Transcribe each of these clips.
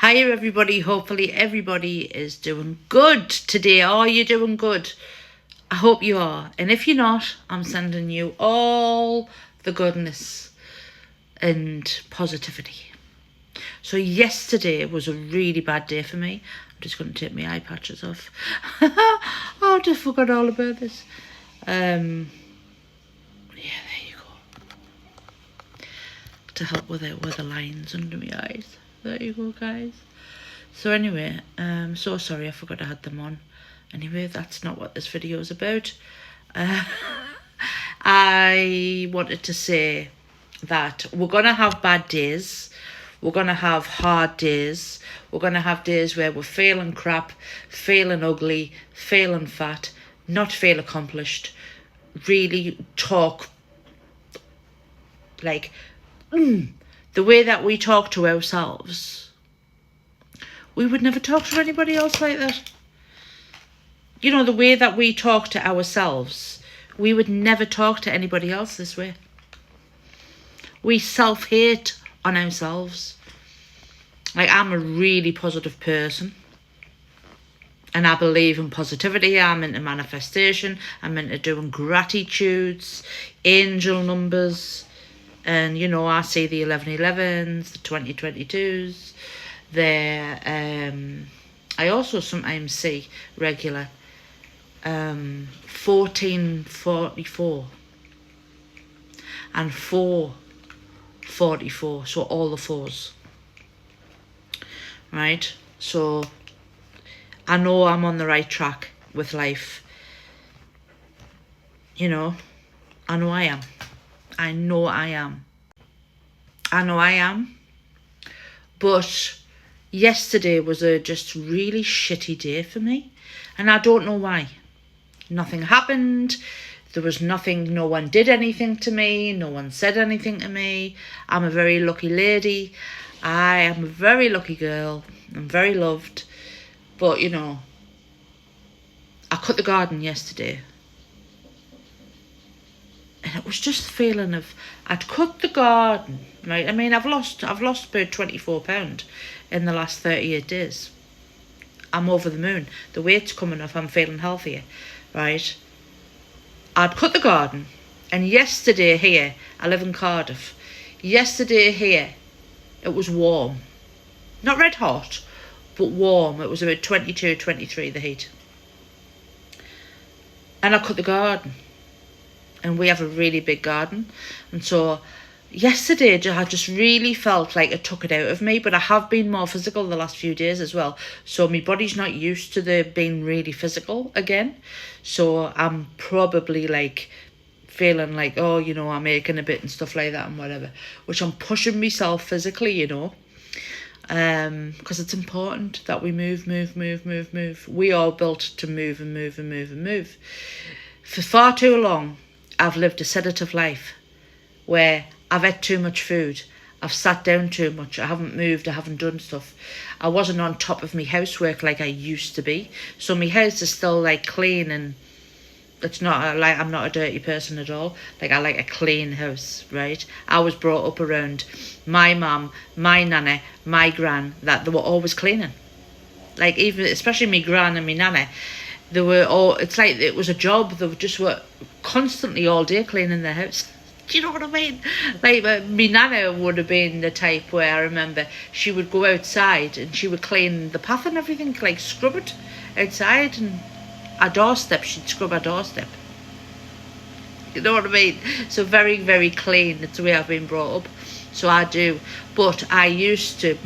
Hiya everybody, hopefully everybody is doing good today. Are you doing good? I hope you are. And if you're not, I'm sending you all the goodness and positivity. So yesterday was a really bad day for me. I'm just going to take my eye patches off. I just forgot all about this. Yeah, there you go. To help with the lines under my eyes. There you go, guys. So anyway, so sorry I forgot I had them on. Anyway, that's not what this video is about. I wanted to say that we're going to have bad days. We're going to have hard days. We're going to have days where we're feeling crap, feeling ugly, feeling fat, not feel accomplished, really talk like the way that we talk to ourselves. We would never talk to anybody else like that. You know, the way that we talk to ourselves, we would never talk to anybody else this way. We self-hate on ourselves. Like, I'm a really positive person. And I believe in positivity. I'm into manifestation. I'm into doing gratitudes, angel numbers. And, you know, I see the 1111s, the 2022s. I also sometimes see regular 1444 and 444, so all the fours, right? So I know I'm on the right track with life. You know, I know I am. I know I am. I know I am. But yesterday was a just really shitty day for me. And I don't know why. Nothing happened. There was nothing. No one did anything to me. No one said anything to me. I'm a very lucky lady. I am a very lucky girl. I'm very loved. But, you know, I cut the garden yesterday. And it was just the feeling of, I'd cut the garden, right? I mean, I've lost about £24 in the last 38 days. I'm over the moon. The weight's coming off. I'm feeling healthier, right? I'd cut the garden. And yesterday here, I live in Cardiff. Yesterday here, it was warm. Not red hot, but warm. It was about 22, 23, the heat. And I cut the garden. And we have a really big garden. And so yesterday I just really felt like it took it out of me. But I have been more physical the last few days as well. So my body's not used to being really physical again. So I'm probably like feeling like, oh, you know, I'm aching a bit and stuff like that and whatever. Which I'm pushing myself physically, you know. Because it's important that we move. We are built to move and move and move and move. For far too long, I've lived a sedative life where I've had too much food. I've sat down too much. I haven't moved. I haven't done stuff. I wasn't on top of my housework like I used to be. So my house is still like clean, and it's not like I'm not a dirty person at all. Like, I like a clean house, right? I was brought up around my mum, my nana, my gran, that they were always cleaning. Like, even especially my gran and my nana, they were all, it's like it was a job. They just were constantly all day cleaning their house. Do you know what I mean? Like, my nana would have been the type where I remember she would go outside and she would clean the path and everything, like scrub it outside, and a doorstep, she'd scrub a doorstep. You know what I mean? So very, very clean. It's the way I've been brought up. So I do. But I used to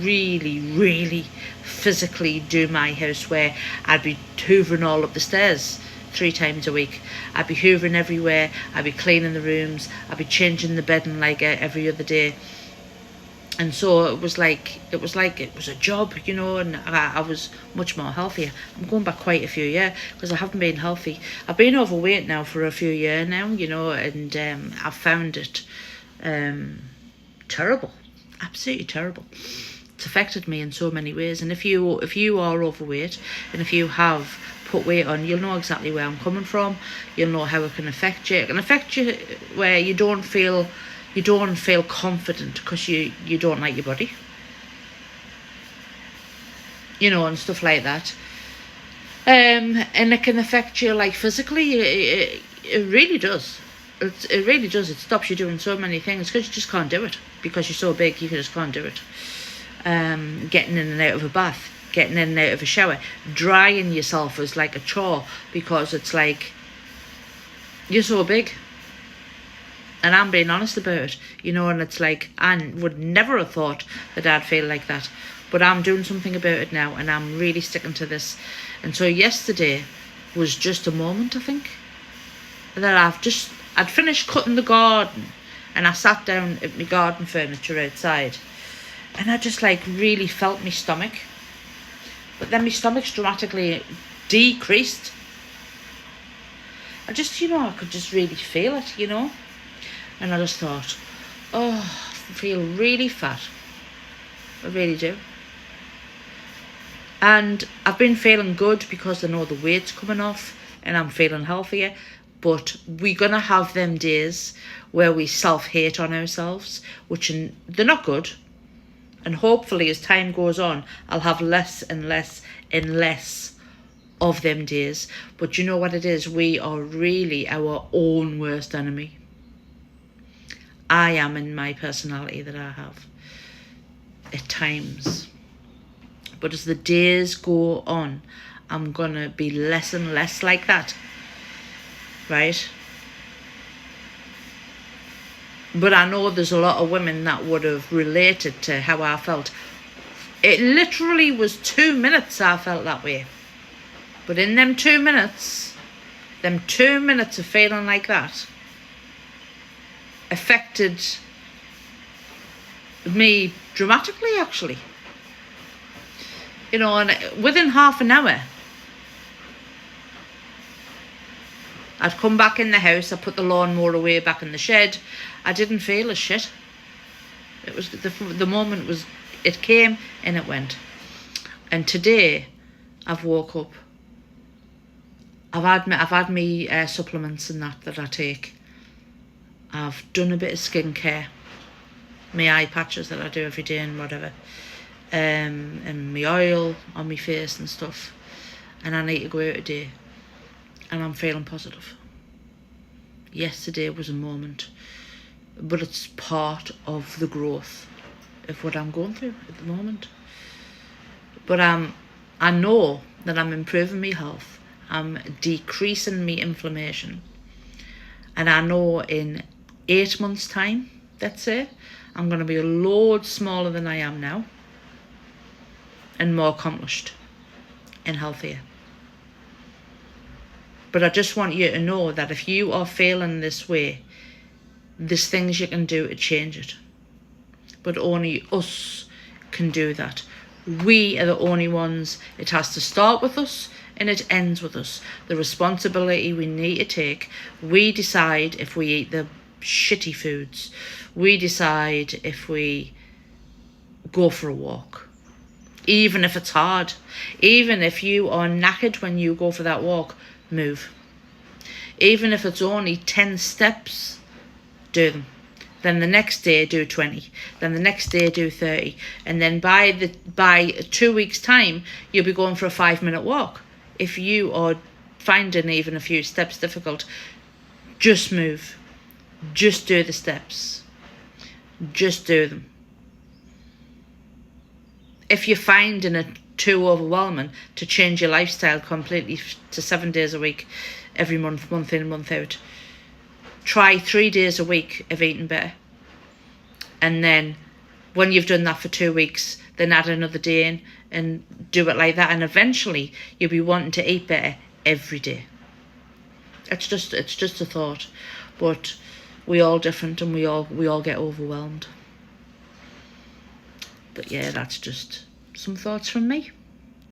really, really physically do my house, where I'd be hoovering all up the stairs 3 times a week. I'd be hoovering everywhere. I'd be cleaning the rooms. I'd be changing the bedding like every other day. And so it was like it was a job, you know, and I was much more healthier. I'm going back quite a few years because I haven't been healthy. I've been overweight now for a few years now, you know, and I've found it terrible, absolutely terrible. It's affected me in so many ways. And if you are overweight and if you have put weight on, you'll know exactly where I'm coming from. You'll know how it can affect you. It can affect you where you don't feel confident because you don't like your body. and stuff like that. And it can affect you, like, physically. It really does. It really does. It stops you doing so many things because you just can't do it. Because you're so big, you just can't do it. Getting in and out of a bath, getting in and out of a shower, drying yourself is like a chore because it's like you're so big. And I'm being honest about it, and it's like, I would never have thought that I'd feel like that. But I'm doing something about it now, and I'm really sticking to this. And so yesterday was just a moment, I think, that I'd finished cutting the garden, and I sat down at my garden furniture outside, and I just like really felt my stomach. But then my stomach's dramatically decreased. I just, I could just really feel it, And I just thought, I feel really fat. I really do. And I've been feeling good because I know the weight's coming off and I'm feeling healthier. But we're going to have them days where we self-hate on ourselves, which they're not good. And hopefully as time goes on, I'll have less and less and less of them days. But you know what it is? We are really our own worst enemy. I am in my personality that I have at times. But as the days go on, I'm going to be less and less like that. Right? But I know there's a lot of women that would have related to how I felt. It literally was 2 minutes I felt that way. But in them 2 minutes of feeling like that affected me dramatically, actually. And within half an hour, I'd come back in the house, I put the lawnmower away back in the shed. I didn't feel as shit. It was the moment was, it came and it went. And today, I've woke up. I've had me supplements and that I take. I've done a bit of skincare, my eye patches that I do every day and whatever, and my oil on my face and stuff. And I need to go out today, and I'm feeling positive. Yesterday was a moment, but it's part of the growth of what I'm going through at the moment. But I know that I'm improving my health. I'm decreasing my inflammation. And I know in 8 months' time, let's say, I'm going to be a load smaller than I am now. And more accomplished. And healthier. But I just want you to know that if you are feeling this way, there's things you can do to change it. But only us can do that. We are the only ones. It has to start with us and it ends with us. The responsibility we need to take. We decide if we eat the shitty foods. We decide if we go for a walk. Even if it's hard. Even if you are knackered when you go for that walk, move. Even if it's only 10 steps, do them. Then the next day do 20. Then the next day do 30. And then by 2 weeks' time, you'll be going for a 5-minute walk. If you are finding even a few steps difficult, just move. Just do the steps. Just do them. If you're finding it too overwhelming to change your lifestyle completely to 7 days a week, every month, month in, month out, try 3 days a week of eating better. And then when you've done that for 2 weeks, then add another day in and do it like that. And eventually you'll be wanting to eat better every day. It's just a thought. But we're all different and we all get overwhelmed. But yeah, that's just some thoughts from me.